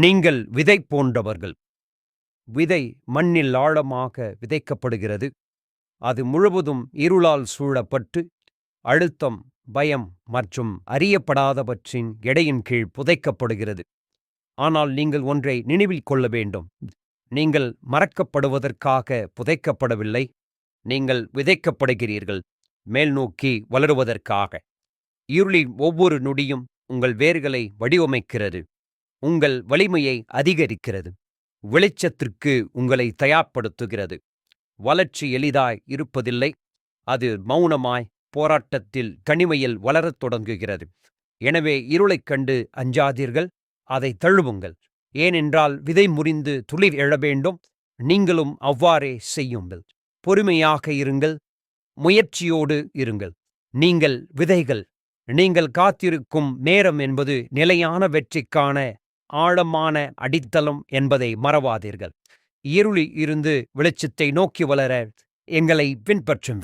நீங்கள் விதை போன்றவர்கள். விதை மண்ணில் ஆழமாக விதைக்கப்படுகிறது. அது முழுவதும் இருளால் சூழப்பட்டு அழுத்தம், பயம் மற்றும் அறியப்படாதவற்றின் எடையின் கீழ் புதைக்கப்படுகிறது. ஆனால் நீங்கள் ஒன்றை நினைவில் கொள்ள வேண்டும். நீங்கள் மறக்கப்படுவதற்காக புதைக்கப்படவில்லை. நீங்கள் விதைக்கப்படுகிறீர்கள், மேல்நோக்கி வளருவதற்காக. இருளின் ஒவ்வொரு நொடியும் உங்கள் வேர்களை வடிவமைக்கிறது, உங்கள் வலிமையை அதிகரிக்கிறது, வெளிச்சத்திற்கு உங்களை தயார்படுத்துகிறது. வளர்ச்சி எளிதாய் இருப்பதில்லை. அது மௌனமாய், போராட்டத்தில், தனிமையில் வளரத் தொடங்குகிறது. எனவே இருளைக் கண்டு அஞ்சாதீர்கள், அதை தழுவுங்கள். ஏனென்றால் விதை முறிந்து துளிர் எழ வேண்டும். நீங்களும் அவ்வாறே செய்யுங்கள். பொறுமையாக இருங்கள், முயற்சியோடு இருங்கள். நீங்கள் விதைகள். நீங்கள் காத்திருக்கும் நேரம் என்பது நிலையான வெற்றிக்கான ஆழமான அடித்தளம் என்பதை மறவாதீர்கள். இருளில் இருந்து வெளிச்சத்தை நோக்கி வளர எங்களை பின்பற்றுங்கள்.